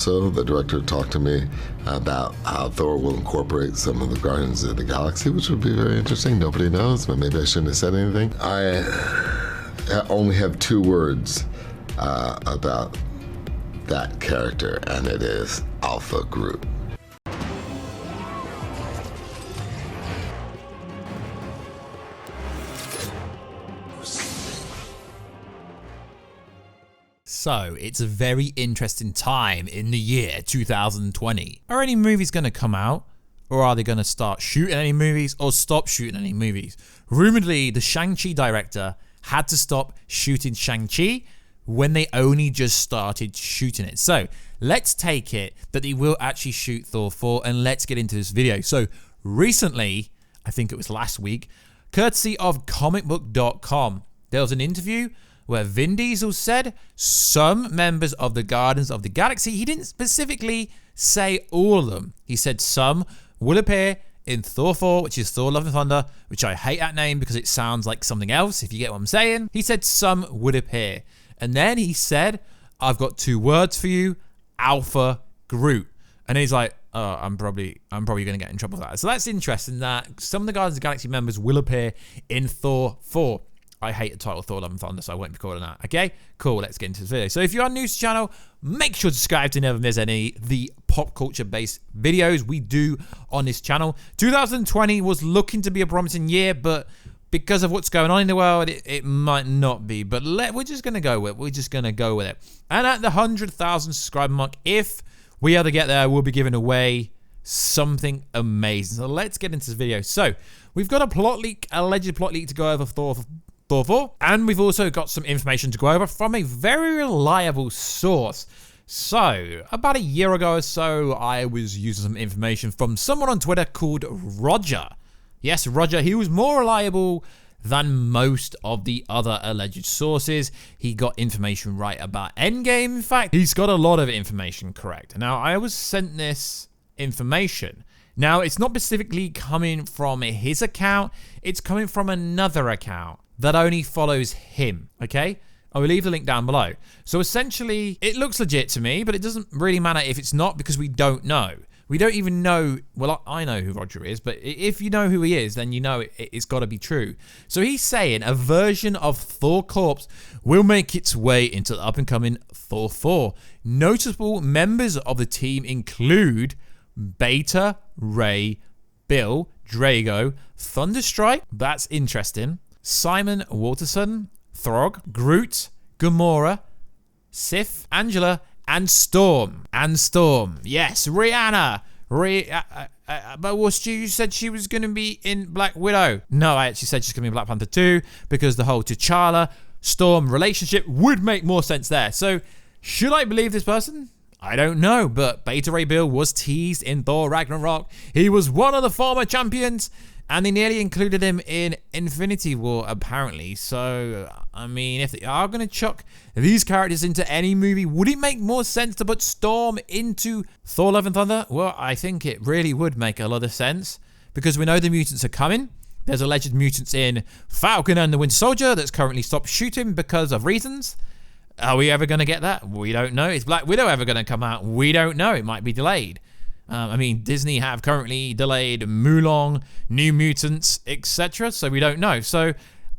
also, the director, talked to me about how Thor will incorporate some of the Guardians of the Galaxy, which would be very interesting. Nobody knows, but maybe I shouldn't have said anything. I only have 2 words about that character, and it is Alpha Groot. So, it's a very interesting time in the year 2020. Are any movies going to come out? Or are they going to start shooting any movies or stop shooting any movies? Rumoredly, the Shang-Chi director had to stop shooting Shang-Chi when they only just started shooting it. So, let's take it that they will actually shoot Thor 4 and let's get into this video. So, recently, I think it was last week, courtesy of comicbook.com, there was an interview where Vin Deisel said some members of the Guardians of the Galaxy, he didn't specifically say all of them. He said some will appear in Thor 4, which is Thor Love and Thunder, which I hate that name because it sounds like something else, if you get what I'm saying. He said some would appear. And then he said, I've got 2 words for you, Alpha Groot. And he's like, oh, I'm probably going to get in trouble for that. So that's interesting that some of the Guardians of the Galaxy members will appear in Thor 4. I hate the title Thor Love and Thunder, so I won't be calling that. Okay, cool, let's get into this video. So if you are new to the channel, make sure to subscribe to never miss any of the pop culture based videos we do on this channel. 2020 was looking to be a promising year, but because of what's going on in the world, it might not be. But we're just going to go with it. And at the 100,000 subscriber mark, if we ever get there, we'll be giving away something amazing. So let's get into this video. So we've got a alleged plot leak to go over Thor 4, and we've also got some information to go over from a very reliable source. So, about a year ago or so, I was using some information from someone on Twitter called Roger. Yes, Roger, he was more reliable than most of the other alleged sources. He got information right about EndGame. In fact, he's got a lot of information correct. Now, I was sent this information. Now, it's not specifically coming from his account. It's coming from another account that only follows him, okay? I will leave the link down below. So essentially, it looks legit to me, but it doesn't really matter if it's not because we don't know. We don't even know, well, I know who Roger is, but if you know who he is, then you know it's got to be true. So he's saying a version of Thor Corps will make its way into the up-and-coming Thor 4. Notable members of the team include Beta, Ray, Bill, Drago, Thunderstrike, that's interesting, Simon Waterson, Throg, Groot, Gamora, Sif, Angela, and Storm. Yes, Rihanna. But Warstu, you said she was going to be in Black Widow. No, I actually said she's going to be in Black Panther 2 because the whole T'Challa Storm relationship would make more sense there. So, should I believe this person? I don't know, but Beta Ray Bill was teased in Thor Ragnarok. He was one of the former champions, and they nearly included him in Infinity War, apparently. So, I mean, if they are going to chuck these characters into any movie, would it make more sense to put Storm into Thor Love and Thunder? Well, I think it really would make a lot of sense, because we know the mutants are coming. There's alleged mutants in Falcon and the Winter Soldier that's currently stopped shooting because of reasons. Are we ever going to get that? We don't know. Is Black Widow ever going to come out? We don't know. It might be delayed. I mean, Disney have currently delayed Mulan, New Mutants, etc. So we don't know. So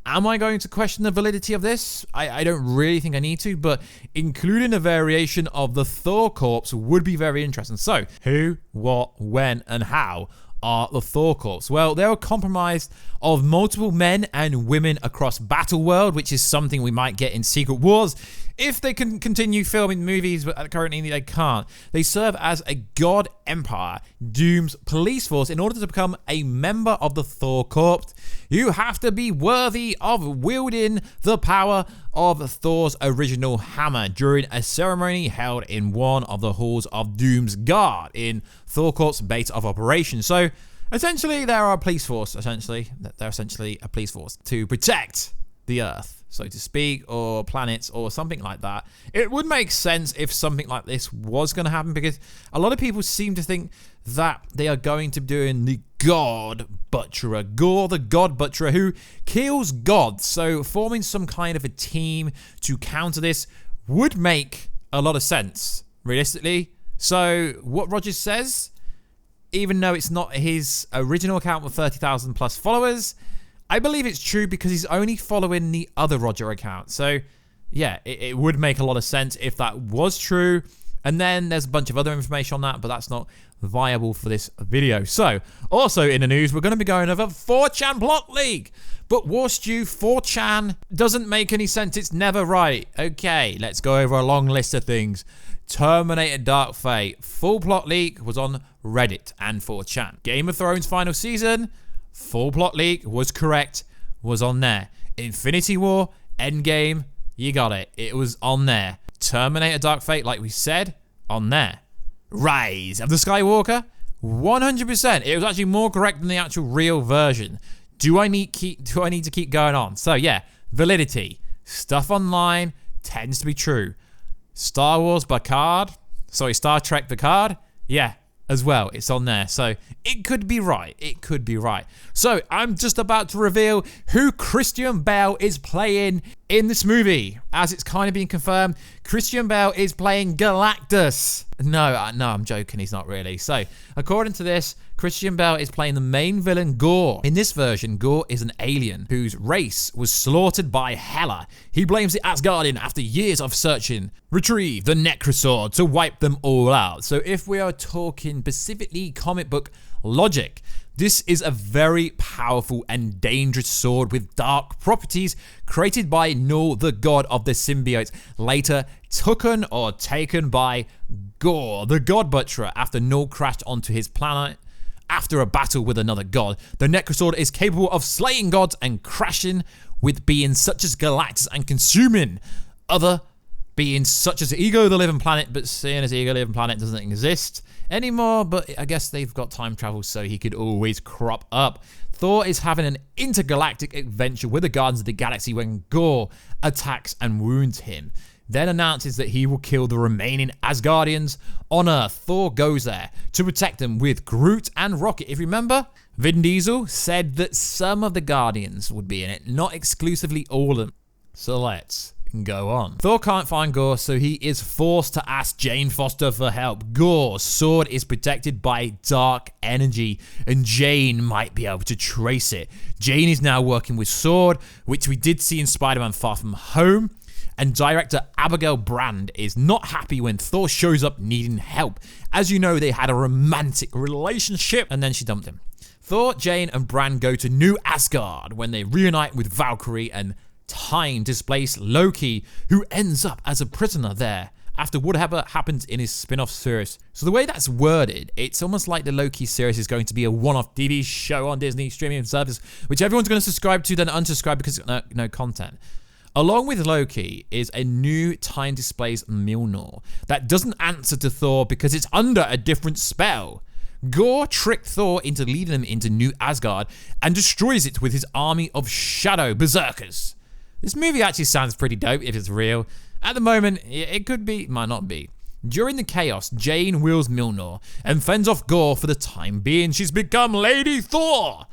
am I going to question the validity of this? I don't really think I need to, but including a variation of the Thor Corps would be very interesting. So who, what, when, and how are the Thor Corps? Well, they're comprised of multiple men and women across Battleworld, which is something we might get in Secret Wars if they can continue filming movies, but currently they can't. They serve as a god empire, Doom's police force. In order to become a member of the Thor Corps, you have to be worthy of wielding the power of Thor's original hammer during a ceremony held in one of the halls of Doom's Guard in Thor Corps' base of operations. So essentially, they're a police force. They're essentially a police force to protect the Earth, so to speak, or planets, or something like that. It would make sense if something like this was going to happen, because a lot of people seem to think that they are going to be doing the God Butcherer, Gore the God Butcherer, who kills gods. So forming some kind of a team to counter this would make a lot of sense. Realistically, So what Rogers says, even though it's not his original account with 30,000 plus followers, I believe it's true because he's only following the other Roger account. So yeah, it would make a lot of sense if that was true. And then there's a bunch of other information on that, but that's not viable for this video. So, also in the news, we're going to be going over 4chan plot leak. But Warstu, 4chan doesn't make any sense. It's never right. Okay, let's go over a long list of things. Terminator Dark Fate, full plot leak was on Reddit and 4chan. Game of Thrones final season, full plot leak was correct, was on there. Infinity War, EndGame, you got it. It was on there. Terminator Dark Fate, like we said, on there. Rise of the Skywalker, 100%. It was actually more correct than the actual real version. Do I need to keep going on? So yeah, validity. Stuff online tends to be true. Star Trek Picard, yeah, as well. It's on there. So it could be right. It could be right. So I'm just about to reveal who Christian Bale is playing in this movie. As it's kind of been confirmed, Christian Bale is playing Galactus. No, I'm joking. He's not really. So according to this, Christian Bale is playing the main villain, Gore. In this version, Gore is an alien whose race was slaughtered by Hela. He blames the Asgardian after years of searching, retrieve the Necrosword to wipe them all out. So if we are talking specifically comic book logic, this is a very powerful and dangerous sword with dark properties created by Null, the god of the symbiotes, later taken by Gore, the god butcherer, after Null crashed onto his planet. After a battle with another god, the Necrosword is capable of slaying gods and crashing with beings such as Galactus and consuming other beings such as Ego the Living Planet, but seeing as Ego the Living Planet doesn't exist anymore, but I guess they've got time travel so he could always crop up. Thor is having an intergalactic adventure with the Guardians of the Galaxy when Gore attacks and wounds him, then announces that he will kill the remaining Asgardians on Earth. Thor goes there to protect them with Groot and Rocket. If you remember, Vin Deisel said that some of the Guardians would be in it, not exclusively all of them. So let's go on. Thor can't find Gore, so he is forced to ask Jane Foster for help. Gore's sword is protected by dark energy, and Jane might be able to trace it. Jane is now working with Sword, which we did see in Spider-Man Far From Home. And director Abigail Brand is not happy when Thor shows up needing help. As you know, they had a romantic relationship and then she dumped him. Thor, Jane, and Brand go to New Asgard when they reunite with Valkyrie and time-displaced Loki, who ends up as a prisoner there after whatever happens in his spin-off series. So the way that's worded, it's almost like the Loki series is going to be a one-off TV show on Disney streaming service, which everyone's going to subscribe to, then unsubscribe because it's no content. Along with Loki is a new time-displaced Mjolnir that doesn't answer to Thor because it's under a different spell. Gore tricked Thor into leading him into New Asgard and destroys it with his army of shadow berserkers. This movie actually sounds pretty dope if it's real. At the moment, it could be, might not be. During the chaos, Jane wields Mjolnir and fends off Gore for the time being. She's become Lady Thor.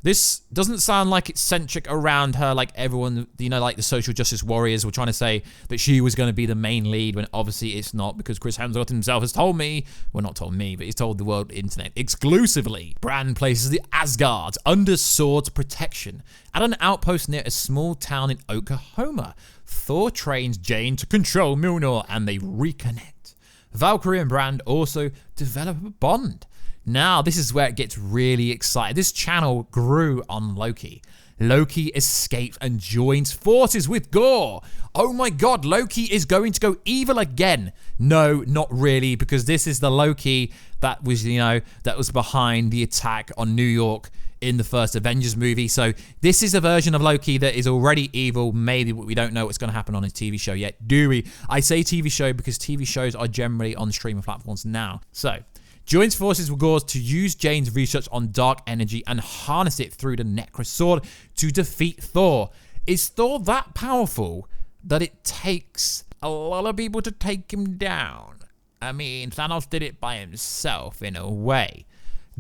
This doesn't sound like it's centric around her like everyone, you know, like the social justice warriors were trying to say that she was going to be the main lead when obviously it's not, because Chris Hemsworth himself has told me, well not told me, but he's told the world internet exclusively. Brand places the Asgards under Sword's protection at an outpost near a small town in Oklahoma. Thor trains Jane to control Mjolnir and they reconnect. Valkyrie and Brand also develop a bond. Now, this is where it gets really exciting. This channel grew on Loki. Loki escapes and joins forces with Gore. Oh my god, Loki is going to go evil again. No, not really, because this is the Loki that was, you know, that was behind the attack on New York in the first Avengers movie. So this is a version of Loki that is already evil. Maybe we don't know what's going to happen on his TV show yet, do we? I say TV show because TV shows are generally on streaming platforms now. So joins forces with Gore to use Jane's research on dark energy and harness it through the Necrosword to defeat Thor. Is Thor that powerful that it takes a lot of people to take him down? I mean, Thanos did it by himself in a way.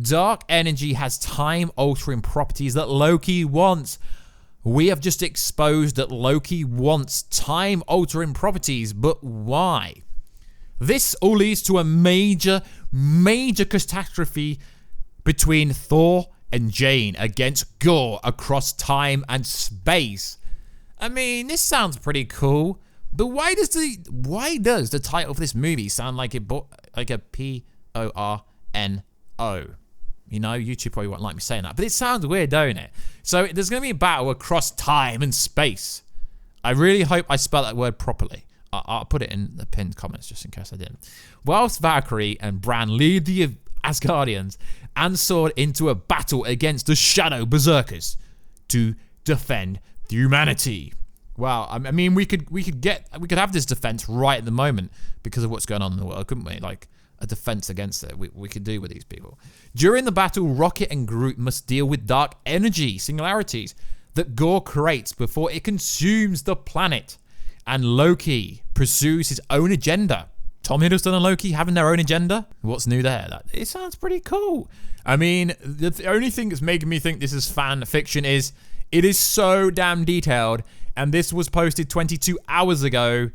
Dark energy has time-altering properties that Loki wants. We have just exposed that Loki wants time-altering properties, but why? This all leads to a major catastrophe between Thor and Jane against Gore across time and space. I mean, this sounds pretty cool, but why does the title of this movie sound like a P-O-R-N-O? You know, YouTube probably won't like me saying that, but it sounds weird, don't it? So there's going to be a battle across time and space. I really hope I spell that word properly. I'll put it in the pinned comments just in case I didn't. Whilst Valkyrie and Bran lead the Asgardians and sword into a battle against the Shadow Berserkers to defend humanity. Wow, I mean, we could have this defense right at the moment because of what's going on in the world, couldn't we? Like a defense against it, we could do with these people. During the battle, Rocket and Groot must deal with dark energy singularities that Gore creates before it consumes the planet. And Loki pursues his own agenda. Tom Hiddleston and Loki having their own agenda? What's new there? It sounds pretty cool. I mean, the only thing that's making me think this is fan fiction is it is so damn detailed, and this was posted 22 hours ago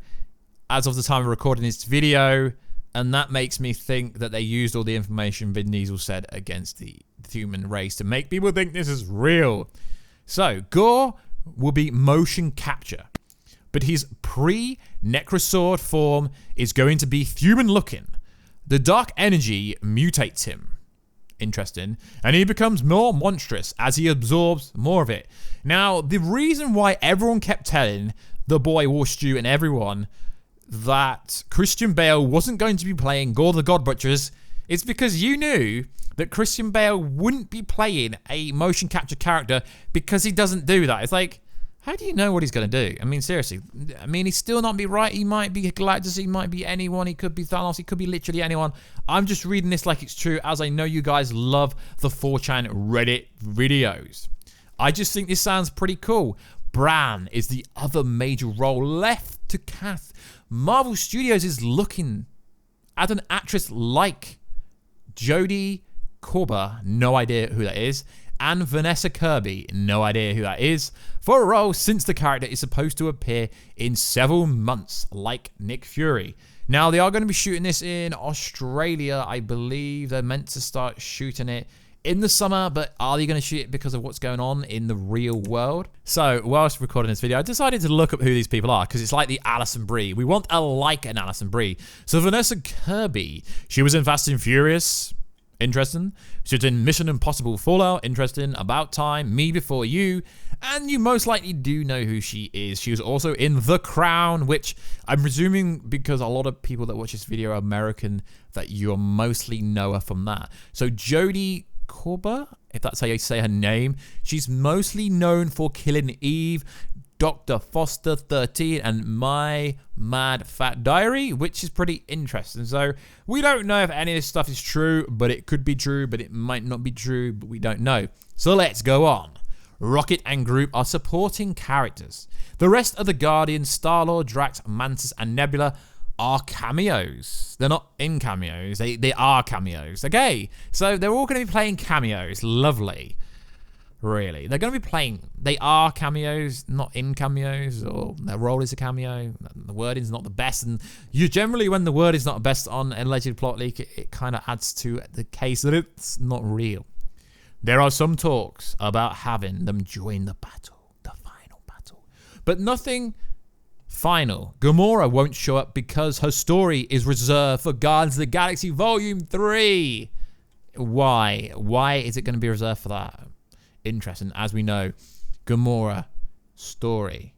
as of the time of recording this video, and that makes me think that they used all the information Vin Deisel said against the human race to make people think this is real. So, Gore will be motion capture, but his pre-Necrosword form is going to be human-looking. The dark energy mutates him. Interesting. And he becomes more monstrous as he absorbs more of it. Now, the reason why everyone kept telling the boy Warstu and everyone that Christian Bale wasn't going to be playing Gore the God Butchers is because you knew that Christian Bale wouldn't be playing a motion capture character because he doesn't do that. It's like, how do you know what he's going to do? I mean, seriously. I mean, he's still not be right. He might be Galactus. He might be anyone. He could be Thanos. He could be literally anyone. I'm just reading this like it's true, as I know you guys love the 4chan Reddit videos. I just think this sounds pretty cool. Bran is the other major role left to cast. Marvel Studios is looking at an actress like Jodie Comer, no idea who that is, and Vanessa Kirby, no idea who that is, for a role since the character is supposed to appear in several months, like Nick Fury. Now, they are going to be shooting this in Australia, I believe. They're meant to start shooting it in the summer, but are they going to shoot it because of what's going on in the real world? So, whilst recording this video, I decided to look up who these people are, because it's like the Alison Brie. We want an Alison Brie. So, Vanessa Kirby, she was in Fast and Furious. Interesting. She was in Mission Impossible Fallout. Interesting. About Time. Me Before You. And you most likely do know who she is. She was also in The Crown, which I'm presuming, because a lot of people that watch this video are American, that you'll mostly know her from that. So Jodie Comer, if that's how you say her name, she's mostly known for Killing Eve, Dr. Foster 13, and My Mad Fat Diary, which is pretty interesting. So we don't know if any of this stuff is true, but it could be true, but it might not be true, but we don't know. So let's go on. Rocket and Groot are supporting characters. The rest of the Guardians, Star-Lord, Drax, Mantis, and Nebula are cameos. They're not in cameos. They are cameos. Okay, so they're all going to be playing cameos. Lovely. Really. They're going to be playing... They are cameos, not in cameos, or their role is a cameo. The wording's not the best, and you generally, when the word is not the best on an alleged plot leak, it kind of adds to the case that it's not real. There are some talks about having them join the battle, the final battle, but nothing final. Gamora won't show up because her story is reserved for Guardians of the Galaxy Volume 3. Why? Why is it going to be reserved for that? Interesting. As we know, Gamora story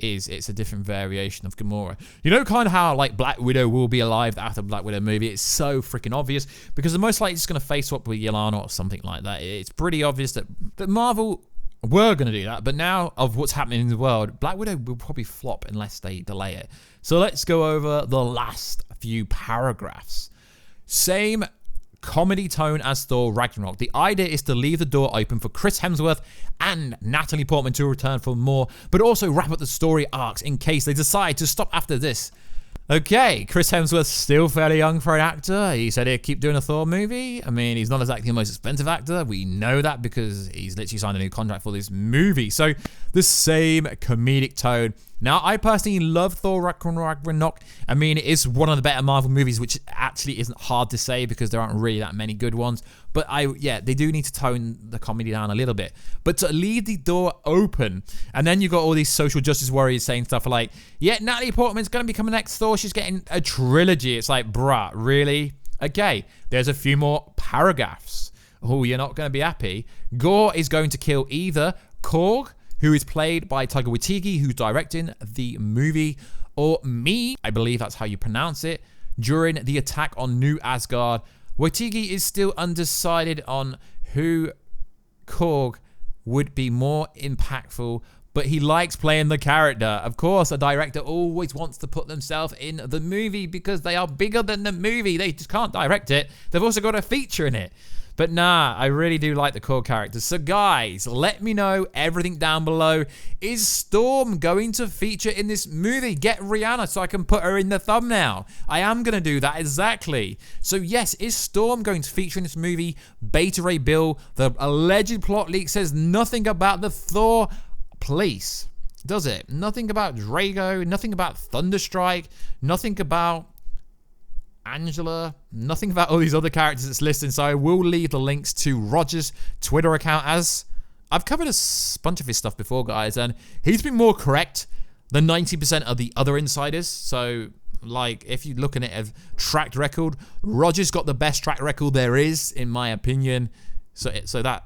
it's a different variation of Gamora. You know kind of how like Black Widow will be alive after Black Widow movie? It's so freaking obvious because they're most likely just going to face swap with Yelena or something like that. It's pretty obvious that Marvel were going to do that, but now of what's happening in the world, Black Widow will probably flop unless they delay it. So let's go over the last few paragraphs. Same comedy tone as Thor Ragnarok. The idea is to leave the door open for Chris Hemsworth and Natalie Portman to return for more, but also wrap up the story arcs in case they decide to stop after this. Okay, Chris Hemsworth's still fairly young for an actor. He said he'd keep doing a Thor movie. I mean, he's not exactly the most expensive actor. We know that because he's literally signed a new contract for this movie. So the same comedic tone Now, I personally love Thor Ragnarok. I mean, it is one of the better Marvel movies, which actually isn't hard to say because there aren't really that many good ones. But they do need to tone the comedy down a little bit. But to leave the door open, and then you've got all these social justice warriors saying stuff like, yeah, Natalie Portman's going to become the next Thor. She's getting a trilogy. It's like, bruh, really? Okay, there's a few more paragraphs. Oh, you're not going to be happy. Gore is going to kill either Korg, who is played by Taika Waititi, who's directing the movie, or me, I believe that's how you pronounce it, during the attack on New Asgard. Waititi is still undecided on who Korg would be more impactful, but he likes playing the character. Of course, a director always wants to put themselves in the movie because they are bigger than the movie. They just can't direct it. They've also got a feature in it. But nah, I really do like the core characters. So guys, let me know everything down below. Is Storm going to feature in this movie? Get Rihanna so I can put her in the thumbnail. I am going to do that, exactly. So yes, is Storm going to feature in this movie? Beta Ray Bill, the alleged plot leak says nothing about the Thor police, does it? Nothing about Drago, nothing about Thunderstrike, nothing about Angela, nothing about all these other characters that's listed. So I will leave the links to Roger's Twitter account, as I've covered a bunch of his stuff before, guys, and he's been more correct than 90% of the other insiders. So like, if you're looking at a track record, Roger's got the best track record there is, in my opinion. So that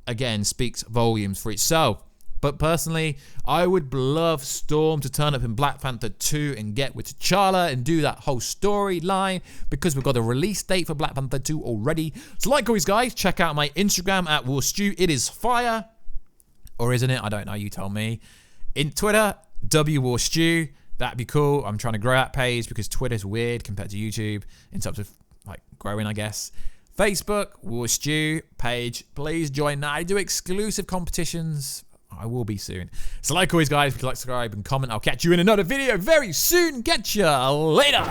again speaks volumes for itself. But personally, I would love Storm to turn up in Black Panther 2 and get with T'Challa and do that whole storyline, because we've got a release date for Black Panther 2 already. So like always, guys, check out my Instagram at Warstu. It is fire. Or isn't it? I don't know. You tell me. In Twitter, WWarstu. That'd be cool. I'm trying to grow that page because Twitter's weird compared to YouTube in terms of like growing, I guess. Facebook, Warstu page. Please join that. I do exclusive competitions. I will be soon. So like always, guys, if you like, subscribe and comment. I'll catch you in another video very soon. Catch ya later.